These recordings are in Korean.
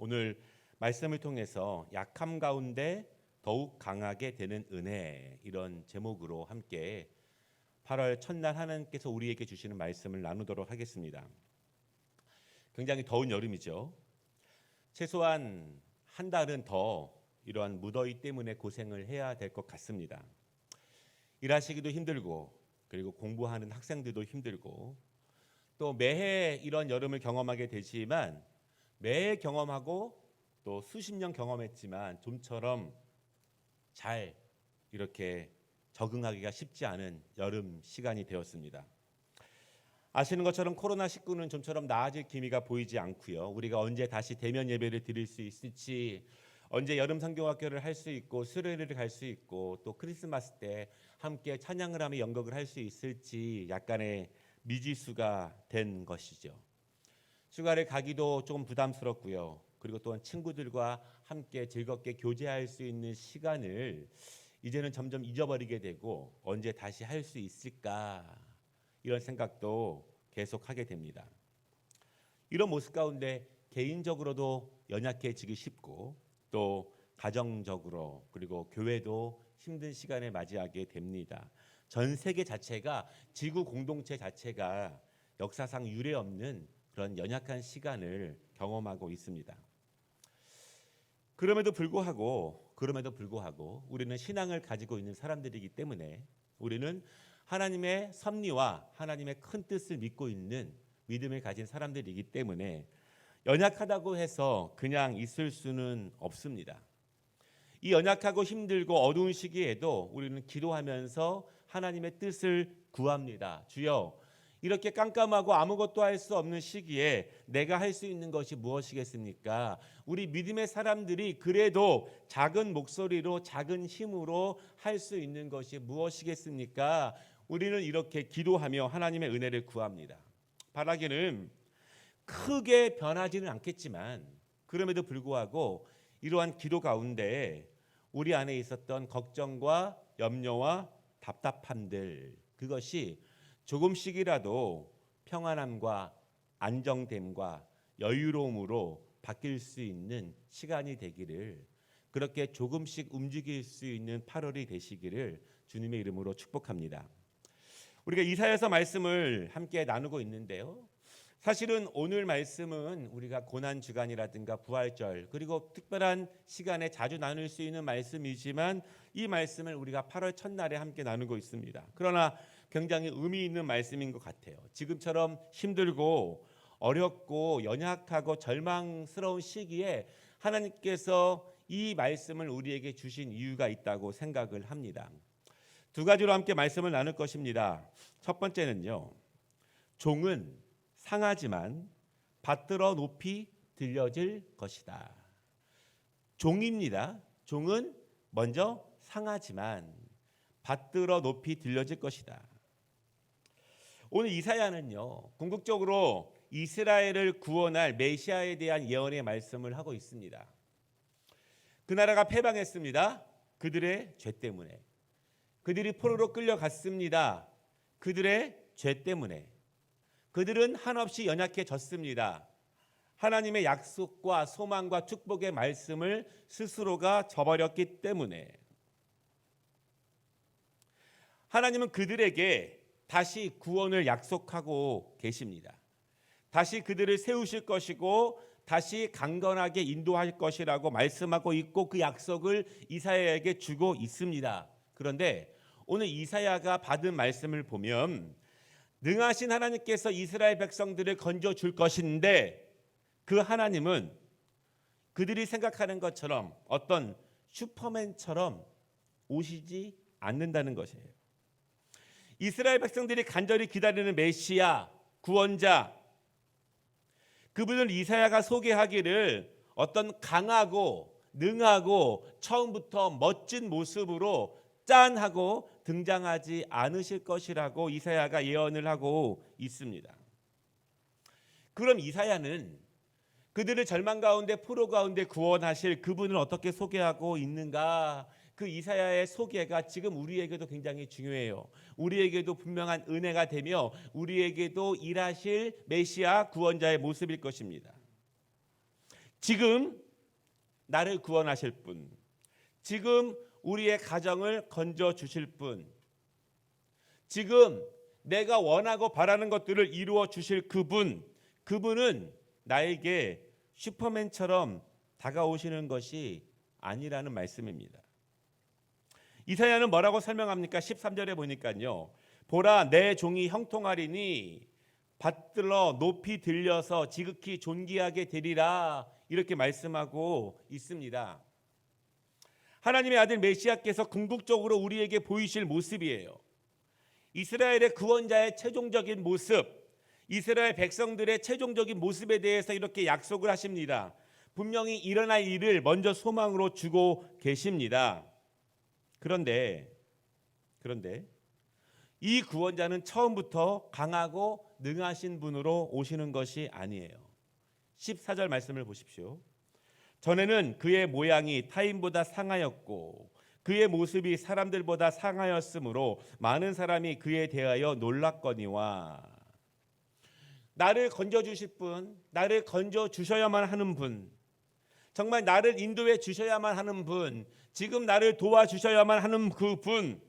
오늘 말씀을 통해서 약함 가운데 더욱 강하게 되는 은혜, 이런 제목으로 함께 8월 첫날 하나님께서 우리에게 주시는 말씀을 나누도록 하겠습니다. 굉장히 더운 여름이죠. 최소한 한 달은 더 이러한 무더위 때문에 고생을 해야 될 것 같습니다. 일하시기도 힘들고, 그리고 공부하는 학생들도 힘들고, 또 매해 이런 여름을 경험하게 되지만 매해 경험하고 또 수십 년 경험했지만 좀처럼 잘 이렇게 적응하기가 쉽지 않은 여름 시간이 되었습니다. 아시는 것처럼 코로나19는 좀처럼 나아질 기미가 보이지 않고요. 우리가 언제 다시 대면 예배를 드릴 수 있을지, 언제 여름 성경학교를 할 수 있고 수련회를 갈 수 있고 또 크리스마스 때 함께 찬양을 하며 연극을 할 수 있을지 약간의 미지수가 된 것이죠. 휴가를 가기도 조금 부담스럽고요. 그리고 또한 친구들과 함께 즐겁게 교제할 수 있는 시간을 이제는 점점 잊어버리게 되고 언제 다시 할 수 있을까, 이런 생각도 계속하게 됩니다. 이런 모습 가운데 개인적으로도 연약해지기 쉽고 또 가정적으로 그리고 교회도 힘든 시간을 맞이하게 됩니다. 전 세계 자체가, 지구 공동체 자체가 역사상 유례 없는 그런 연약한 시간을 경험하고 있습니다. 그럼에도 불구하고 우리는 신앙을 가지고 있는 사람들이기 때문에 우리는 하나님의 섭리와 하나님의 큰 뜻을 믿고 있는 믿음을 가진 사람들이기 때문에 연약하다고 해서 그냥 있을 수는 없습니다. 이 연약하고 힘들고 어두운 시기에도 우리는 기도하면서 하나님의 뜻을 구합니다. 주여, 이렇게 깜깜하고 아무것도 할 수 없는 시기에 내가 할 수 있는 것이 무엇이겠습니까? 우리 믿음의 사람들이 그래도 작은 목소리로 작은 힘으로 할 수 있는 것이 무엇이겠습니까? 우리는 이렇게 기도하며 하나님의 은혜를 구합니다. 바라기는 크게 변하지는 않겠지만 그럼에도 불구하고 이러한 기도 가운데 우리 안에 있었던 걱정과 염려와 답답함들, 그것이 조금씩이라도 평안함과 안정됨과 여유로움으로 바뀔 수 있는 시간이 되기를, 그렇게 조금씩 움직일 수 있는 8월이 되시기를 주님의 이름으로 축복합니다. 우리가 이사야서 말씀을 함께 나누고 있는데요. 사실은 오늘 말씀은 우리가 고난주간이라든가 부활절 그리고 특별한 시간에 자주 나눌 수 있는 말씀이지만 이 말씀을 우리가 8월 첫날에 함께 나누고 있습니다. 그러나 굉장히 의미 있는 말씀인 것 같아요. 지금처럼 힘들고 어렵고 연약하고 절망스러운 시기에 하나님께서 이 말씀을 우리에게 주신 이유가 있다고 생각을 합니다. 두 가지로 함께 말씀을 나눌 것입니다. 첫 번째는요, 종은 상하지만 받들어 높이 들려질 것이다. 종입니다. 종은 먼저 상하지만 받들어 높이 들려질 것이다. 오늘 이사야는요, 궁극적으로 이스라엘을 구원할 메시아에 대한 예언의 말씀을 하고 있습니다. 그 나라가 패망했습니다. 그들의 죄 때문에. 그들이 포로로 끌려갔습니다. 그들의 죄 때문에. 그들은 한없이 연약해졌습니다. 하나님의 약속과 소망과 축복의 말씀을 스스로가 저버렸기 때문에. 하나님은 그들에게 다시 구원을 약속하고 계십니다. 다시 그들을 세우실 것이고 다시 강건하게 인도할 것이라고 말씀하고 있고 그 약속을 이사야에게 주고 있습니다. 그런데 오늘 이사야가 받은 말씀을 보면 능하신 하나님께서 이스라엘 백성들을 건져줄 것인데 그 하나님은 그들이 생각하는 것처럼 어떤 슈퍼맨처럼 오시지 않는다는 것이에요. 이스라엘 백성들이 간절히 기다리는 메시아, 구원자, 그분을 이사야가 소개하기를 어떤 강하고 능하고 처음부터 멋진 모습으로 짠하고 등장하지 않으실 것이라고 이사야가 예언을 하고 있습니다. 그럼 이사야는 그들을 절망 가운데 포로 가운데 구원하실 그분을 어떻게 소개하고 있는가? 그 이사야의 소개가 지금 우리에게도 굉장히 중요해요. 우리에게도 분명한 은혜가 되며 우리에게도 일하실 메시아 구원자의 모습일 것입니다. 지금 나를 구원하실 분, 지금 우리의 가정을 건져 주실 분, 지금 내가 원하고 바라는 것들을 이루어 주실 그분은 나에게 슈퍼맨처럼 다가오시는 것이 아니라는 말씀입니다. 이사야는 뭐라고 설명합니까? 13절에 보니까요. 보라, 내 종이 형통하리니 받들어 높이 들려서 지극히 존귀하게 되리라, 이렇게 말씀하고 있습니다. 하나님의 아들 메시아께서 궁극적으로 우리에게 보이실 모습이에요. 이스라엘의 구원자의 최종적인 모습, 이스라엘 백성들의 최종적인 모습에 대해서 이렇게 약속을 하십니다. 분명히 일어날 일을 먼저 소망으로 주고 계십니다. 그런데 이 구원자는 처음부터 강하고 능하신 분으로 오시는 것이 아니에요. 14절 말씀을 보십시오. 전에는 그의 모양이 타인보다 상하였고 그의 모습이 사람들보다 상하였으므로 많은 사람이 그에 대하여 놀랐거니와. 나를 건져주실 분, 나를 건져주셔야만 하는 분, 정말 나를 인도해 주셔야만 하는 분, 지금 나를 도와주셔야만 하는 그분,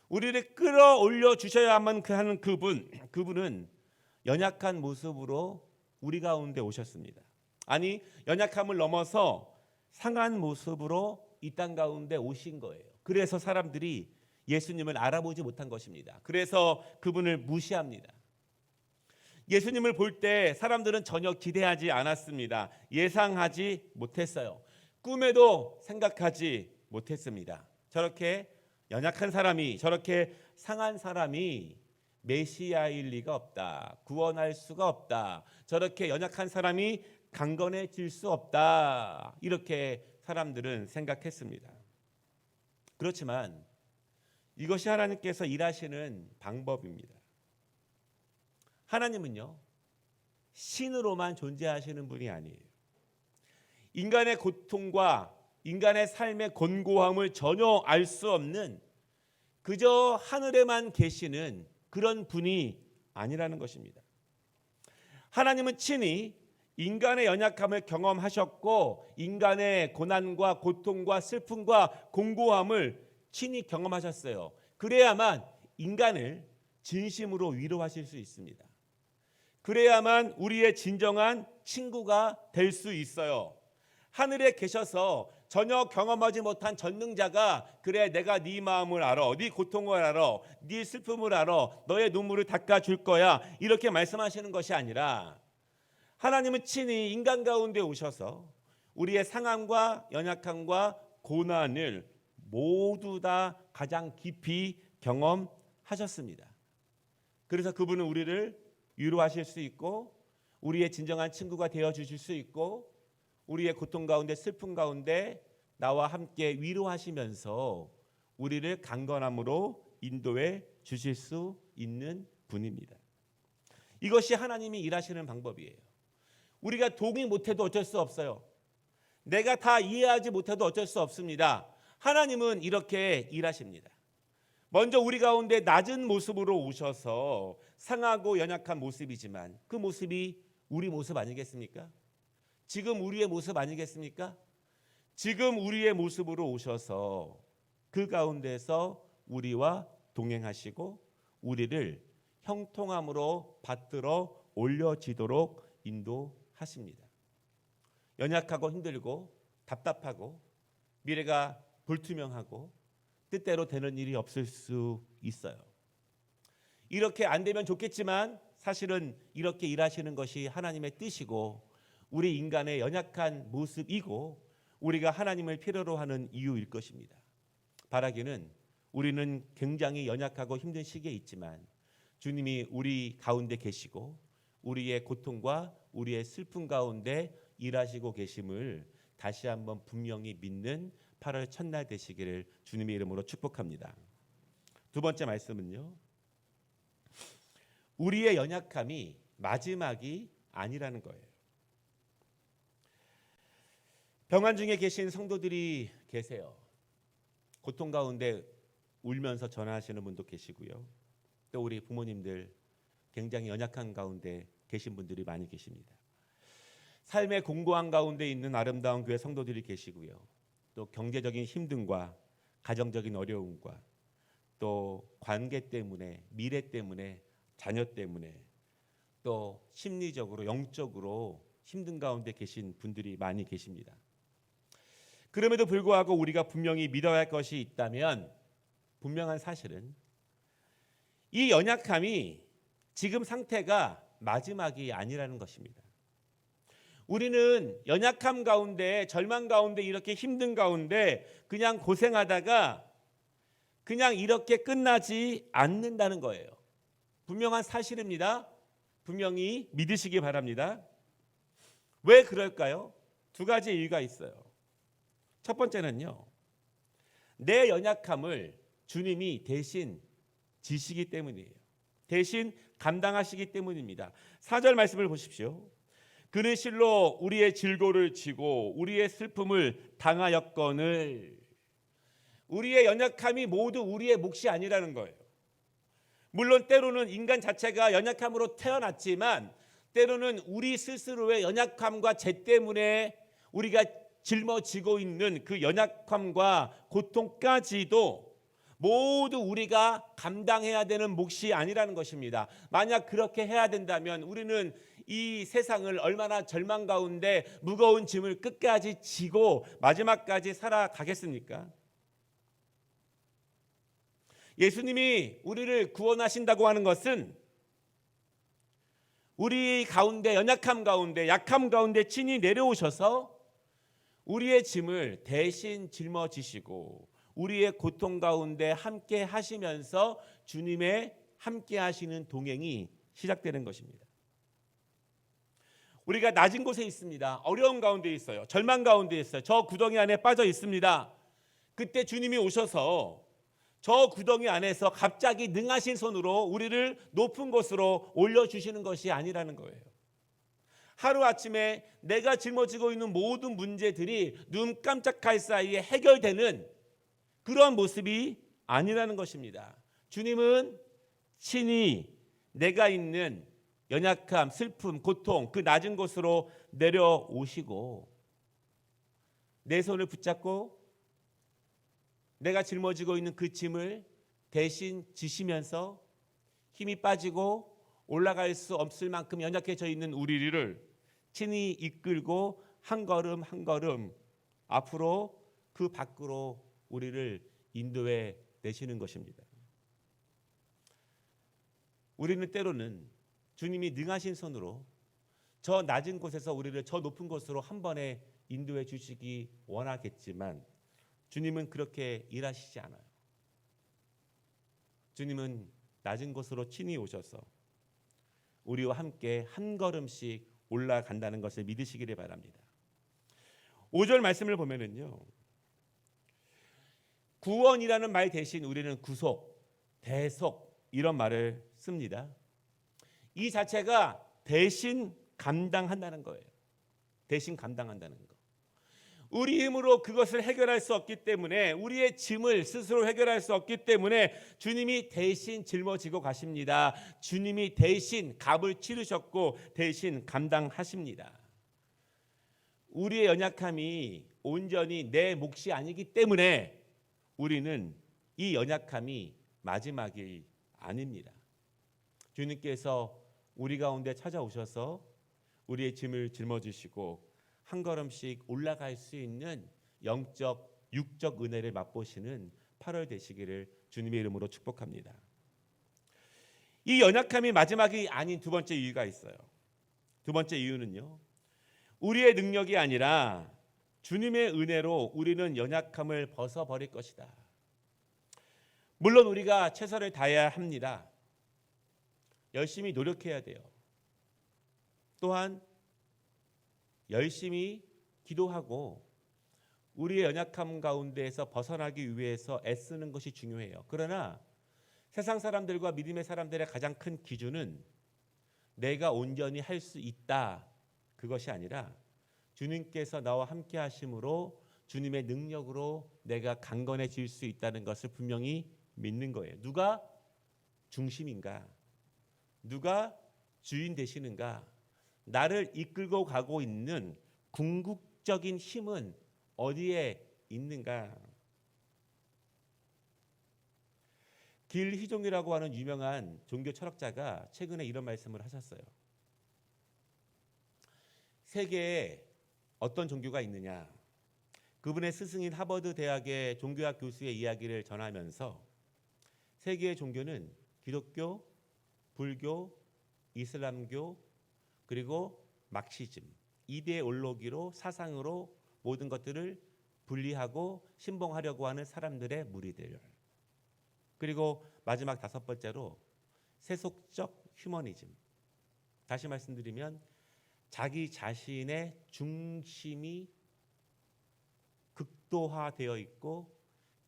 우리를 끌어올려 주셔야만 하는 그분은 연약한 모습으로 우리 가운데 오셨습니다. 아니, 연약함을 넘어서 상한 모습으로 이 땅 가운데 오신 거예요. 그래서 사람들이 예수님을 알아보지 못한 것입니다. 그래서 그분을 무시합니다. 예수님을 볼 때 사람들은 전혀 기대하지 않았습니다. 예상하지 못했어요. 꿈에도 생각하지 못했습니다. 저렇게 연약한 사람이, 저렇게 상한 사람이 메시아일 리가 없다. 구원할 수가 없다. 저렇게 연약한 사람이 강건해질 수 없다. 이렇게 사람들은 생각했습니다. 그렇지만 이것이 하나님께서 일하시는 방법입니다. 하나님은요, 신으로만 존재하시는 분이 아니에요. 인간의 고통과 인간의 삶의 곤고함을 전혀 알 수 없는, 그저 하늘에만 계시는 그런 분이 아니라는 것입니다. 하나님은 친히 인간의 연약함을 경험하셨고 인간의 고난과 고통과 슬픔과 공고함을 친히 경험하셨어요. 그래야만 인간을 진심으로 위로하실 수 있습니다. 그래야만 우리의 진정한 친구가 될 수 있어요. 하늘에 계셔서 전혀 경험하지 못한 전능자가 그래 내가 네 마음을 알아, 네 고통을 알아, 네 슬픔을 알아, 너의 눈물을 닦아줄 거야, 이렇게 말씀하시는 것이 아니라 하나님은 친히 인간 가운데 오셔서 우리의 상함과 연약함과 고난을 모두 다 가장 깊이 경험하셨습니다. 그래서 그분은 우리를 위로하실 수 있고 우리의 진정한 친구가 되어주실 수 있고 우리의 고통 가운데 슬픔 가운데 나와 함께 위로하시면서 우리를 강건함으로 인도해 주실 수 있는 분입니다. 이것이 하나님이 일하시는 방법이에요. 우리가 동의 못해도 어쩔 수 없어요. 내가 다 이해하지 못해도 어쩔 수 없습니다. 하나님은 이렇게 일하십니다. 먼저 우리 가운데 낮은 모습으로 오셔서 상하고 연약한 모습이지만 그 모습이 우리 모습 아니겠습니까? 지금 우리의 모습 아니겠습니까? 지금 우리의 모습으로 오셔서 그 가운데서 우리와 동행하시고 우리를 형통함으로 받들어 올려지도록 인도하십니다. 연약하고 힘들고 답답하고 미래가 불투명하고 뜻대로 되는 일이 없을 수 있어요. 이렇게 안 되면 좋겠지만 사실은 이렇게 일하시는 것이 하나님의 뜻이고 우리 인간의 연약한 모습이고 우리가 하나님을 필요로 하는 이유일 것입니다. 바라기는 우리는 굉장히 연약하고 힘든 시기에 있지만 주님이 우리 가운데 계시고 우리의 고통과 우리의 슬픔 가운데 일하시고 계심을 다시 한번 분명히 믿는 8월 첫날 되시기를 주님의 이름으로 축복합니다. 두 번째 말씀은요, 우리의 연약함이 마지막이 아니라는 거예요. 병환 중에 계신 성도들이 계세요. 고통 가운데 울면서 전화하시는 분도 계시고요. 또 우리 부모님들 굉장히 연약한 가운데 계신 분들이 많이 계십니다. 삶의 공고한 가운데 있는 아름다운 교회 성도들이 계시고요. 또 경제적인 힘듦과 가정적인 어려움과 또 관계 때문에, 미래 때문에, 자녀 때문에, 또 심리적으로, 영적으로 힘든 가운데 계신 분들이 많이 계십니다. 그럼에도 불구하고 우리가 분명히 믿어야 할 것이 있다면, 분명한 사실은 이 연약함이 지금 상태가 마지막이 아니라는 것입니다. 우리는 연약함 가운데, 절망 가운데, 이렇게 힘든 가운데 그냥 고생하다가 그냥 이렇게 끝나지 않는다는 거예요. 분명한 사실입니다. 분명히 믿으시기 바랍니다. 왜 그럴까요? 두 가지 이유가 있어요. 첫 번째는요, 내 연약함을 주님이 대신 지시기 때문이에요. 대신 감당하시기 때문입니다. 4절 말씀을 보십시오. 그는 실로 우리의 질고를 지고 우리의 슬픔을 당하였거늘. 우리의 연약함이 모두 우리의 몫이 아니라는 거예요. 물론 때로는 인간 자체가 연약함으로 태어났지만 때로는 우리 스스로의 연약함과 죄 때문에 우리가 짊어지고 있는 그 연약함과 고통까지도 모두 우리가 감당해야 되는 몫이 아니라는 것입니다. 만약 그렇게 해야 된다면 우리는 이 세상을 얼마나 절망 가운데 무거운 짐을 끝까지 지고 마지막까지 살아가겠습니까? 예수님이 우리를 구원하신다고 하는 것은 우리 가운데, 연약함 가운데, 약함 가운데 친히 내려오셔서 우리의 짐을 대신 짊어지시고 우리의 고통 가운데 함께 하시면서 주님의 함께 하시는 동행이 시작되는 것입니다. 우리가 낮은 곳에 있습니다. 어려움 가운데 있어요. 절망 가운데 있어요. 저 구덩이 안에 빠져 있습니다. 그때 주님이 오셔서 저 구덩이 안에서 갑자기 능하신 손으로 우리를 높은 곳으로 올려주시는 것이 아니라는 거예요. 하루아침에 내가 짊어지고 있는 모든 문제들이 눈 깜짝할 사이에 해결되는 그런 모습이 아니라는 것입니다. 주님은 친히 내가 있는 연약함, 슬픔, 고통, 그 낮은 곳으로 내려오시고 내 손을 붙잡고 내가 짊어지고 있는 그 짐을 대신 지시면서 힘이 빠지고 올라갈 수 없을 만큼 연약해져 있는 우리를 친히 이끌고 한 걸음 한 걸음 앞으로 그 밖으로 우리를 인도해 내시는 것입니다. 우리는 때로는 주님이 능하신 손으로 저 낮은 곳에서 우리를 저 높은 곳으로 한 번에 인도해 주시기 원하겠지만 주님은 그렇게 일하시지 않아요. 주님은 낮은 곳으로 친히 오셔서 우리와 함께 한 걸음씩 올라간다는 것을 믿으시기를 바랍니다. 5절 말씀을 보면은요, 구원이라는 말 대신 우리는 구속, 대속 이런 말을 씁니다. 이 자체가 대신 감당한다는 거예요. 대신 감당한다는 거. 우리 힘으로 그것을 해결할 수 없기 때문에, 우리의 짐을 스스로 해결할 수 없기 때문에 주님이 대신 짊어지고 가십니다. 주님이 대신 값을 치르셨고 대신 감당하십니다. 우리의 연약함이 온전히 내 몫이 아니기 때문에 우리는 이 연약함이 마지막이 아닙니다. 주님께서 우리 가운데 찾아오셔서 우리의 짐을 짊어지시고 한 걸음씩 올라갈 수 있는 영적, 육적 은혜를 맛보시는 8월 되시기를 주님의 이름으로 축복합니다. 이 연약함이 마지막이 아닌 두 번째 이유가 있어요. 두 번째 이유는요, 우리의 능력이 아니라 주님의 은혜로 우리는 연약함을 벗어버릴 것이다. 물론 우리가 최선을 다해야 합니다. 열심히 노력해야 돼요. 또한 열심히 기도하고 우리의 연약함 가운데에서 벗어나기 위해서 애쓰는 것이 중요해요. 그러나 세상 사람들과 믿음의 사람들의 가장 큰 기준은 내가 온전히 할 수 있다, 그것이 아니라 주님께서 나와 함께 하심으로 주님의 능력으로 내가 강건해질 수 있다는 것을 분명히 믿는 거예요. 누가 중심인가? 누가 주인 되시는가? 나를 이끌고 가고 있는 궁극적인 힘은 어디에 있는가? 길 희종이라고 하는 유명한 종교 철학자가 최근에 이런 말씀을 하셨어요. 세계에 어떤 종교가 있느냐? 그분의 스승인 하버드 대학의 종교학 교수의 이야기를 전하면서 세계의 종교는 기독교, 불교, 이슬람교, 그리고 막시즘, 이데올로기로 사상으로 모든 것들을 분리하고 신봉하려고 하는 사람들의 무리들. 그리고 마지막 5번째로 세속적 휴머니즘. 다시 말씀드리면 자기 자신의 중심이 극도화되어 있고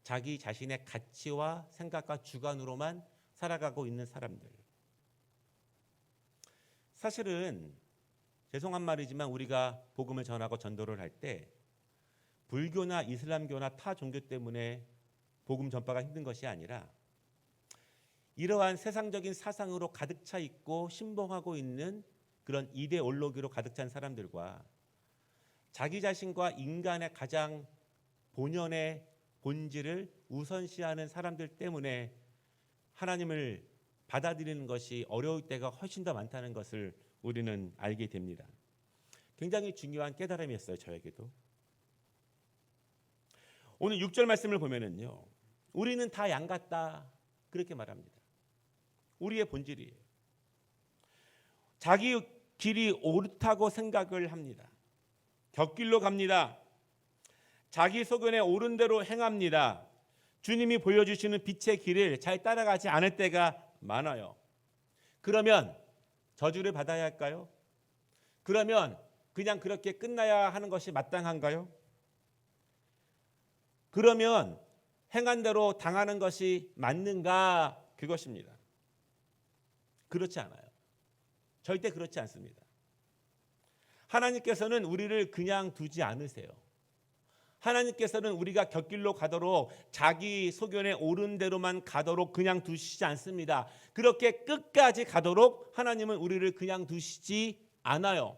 자기 자신의 가치와 생각과 주관으로만 살아가고 있는 사람들. 사실은 죄송한 말이지만 우리가 복음을 전하고 전도를 할 때 불교나 이슬람교나 타 종교 때문에 복음 전파가 힘든 것이 아니라 이러한 세상적인 사상으로 가득 차 있고 신봉하고 있는 그런 이데올로기로 가득 찬 사람들과 자기 자신과 인간의 가장 본연의 본질을 우선시하는 사람들 때문에 하나님을 받아들이는 것이 어려울 때가 훨씬 더 많다는 것을 우리는 알게 됩니다. 굉장히 중요한 깨달음이었어요, 저에게도. 오늘 6절 말씀을 보면은요, 우리는 다 양 같다 그렇게 말합니다. 우리의 본질이에요. 자기 길이 옳다고 생각을 합니다. 곁길로 갑니다. 자기 소견에 옳은 대로 행합니다. 주님이 보여주시는 빛의 길을 잘 따라가지 않을 때가 많아요. 그러면 저주를 받아야 할까요? 그러면 그냥 그렇게 끝나야 하는 것이 마땅한가요? 그러면 행한 대로 당하는 것이 맞는가? 그것입니다. 그렇지 않아요. 절대 그렇지 않습니다. 하나님께서는 우리를 그냥 두지 않으세요. 하나님께서는 우리가 곁길로 가도록 자기 소견에 옳은 대로만 가도록 그냥 두시지 않습니다. 그렇게 끝까지 가도록 하나님은 우리를 그냥 두시지 않아요.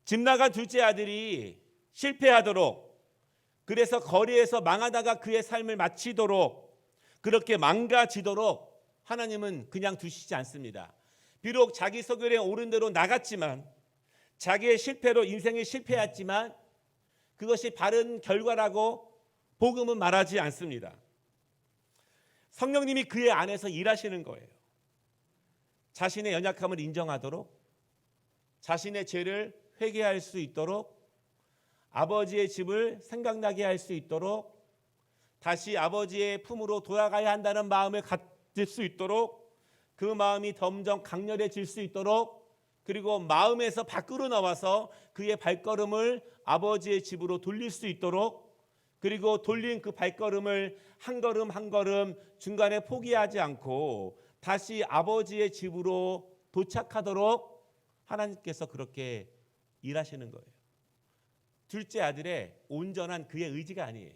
집 나간 둘째 아들이 실패하도록, 그래서 거리에서 망하다가 그의 삶을 마치도록, 그렇게 망가지도록 하나님은 그냥 두시지 않습니다. 비록 자기 소견에 옳은 대로 나갔지만, 자기의 실패로 인생이 실패했지만 그것이 바른 결과라고 복음은 말하지 않습니다. 성령님이 그의 안에서 일하시는 거예요. 자신의 연약함을 인정하도록, 자신의 죄를 회개할 수 있도록, 아버지의 집을 생각나게 할 수 있도록, 다시 아버지의 품으로 돌아가야 한다는 마음을 가질 수 있도록, 그 마음이 점점 강렬해질 수 있도록, 그리고 마음에서 밖으로 나와서 그의 발걸음을 아버지의 집으로 돌릴 수 있도록, 그리고 돌린 그 발걸음을 한 걸음 한 걸음 중간에 포기하지 않고 다시 아버지의 집으로 도착하도록 하나님께서 그렇게 일하시는 거예요. 둘째 아들의 온전한 그의 의지가 아니에요.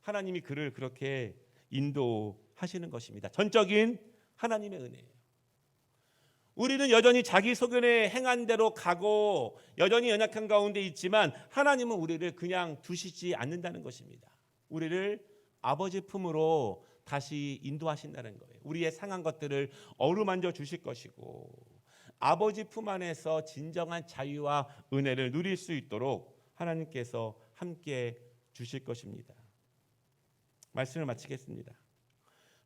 하나님이 그를 그렇게 인도하시는 것입니다. 전적인 하나님의 은혜예요. 우리는 여전히 자기 소견에 행한 대로 가고 여전히 연약한 가운데 있지만 하나님은 우리를 그냥 두시지 않는다는 것입니다. 우리를 아버지 품으로 다시 인도하신다는 거예요. 우리의 상한 것들을 어루만져 주실 것이고 아버지 품 안에서 진정한 자유와 은혜를 누릴 수 있도록 하나님께서 함께 주실 것입니다. 말씀을 마치겠습니다.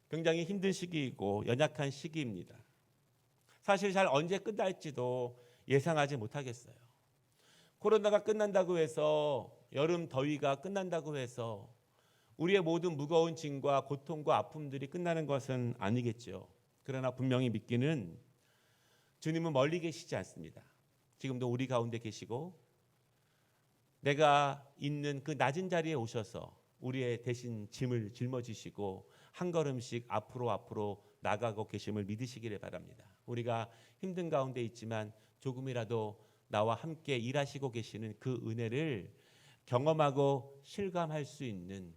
굉장히 힘든 시기이고 연약한 시기입니다. 사실 잘 언제 끝날지도 예상하지 못하겠어요. 코로나가 끝난다고 해서, 여름 더위가 끝난다고 해서 우리의 모든 무거운 짐과 고통과 아픔들이 끝나는 것은 아니겠죠. 그러나 분명히 믿기는 주님은 멀리 계시지 않습니다. 지금도 우리 가운데 계시고 내가 있는 그 낮은 자리에 오셔서 우리의 대신 짐을 짊어지시고 한 걸음씩 앞으로 나가고 계심을 믿으시기를 바랍니다. 우리가 힘든 가운데 있지만 조금이라도 나와 함께 일하시고 계시는 그 은혜를 경험하고 실감할 수 있는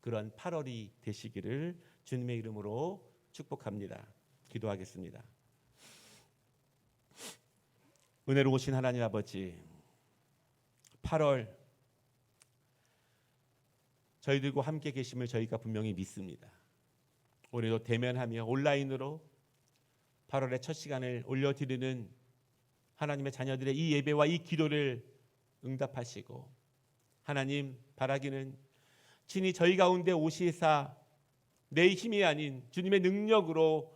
그런 8월이 되시기를 주님의 이름으로 축복합니다. 기도하겠습니다. 은혜로우신 하나님 아버지, 8월 저희들과 함께 계심을 저희가 분명히 믿습니다. 올해도 대면하며 온라인으로 8월의 첫 시간을 올려드리는 하나님의 자녀들의 이 예배와 이 기도를 응답하시고, 하나님 바라기는 친히 저희 가운데 오시사 내 힘이 아닌 주님의 능력으로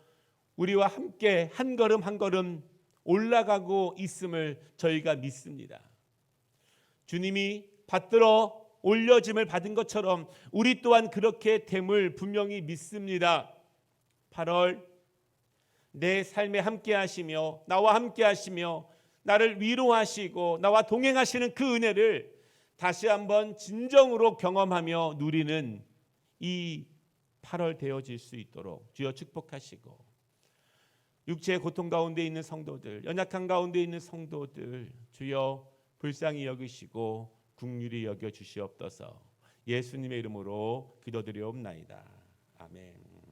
우리와 함께 한 걸음 한 걸음 올라가고 있음을 저희가 믿습니다. 주님이 받들어 올려짐을 받은 것처럼 우리 또한 그렇게 됨을 분명히 믿습니다. 8월 내 삶에 함께 하시며 나와 함께 하시며 나를 위로하시고 나와 동행하시는 그 은혜를 다시 한번 진정으로 경험하며 누리는 이 8월 되어질 수 있도록 주여 축복하시고, 육체의 고통 가운데 있는 성도들, 연약한 가운데 있는 성도들 주여 불쌍히 여기시고 긍휼히 여겨 주시옵소서. 예수님의 이름으로 기도드리옵나이다. 아멘.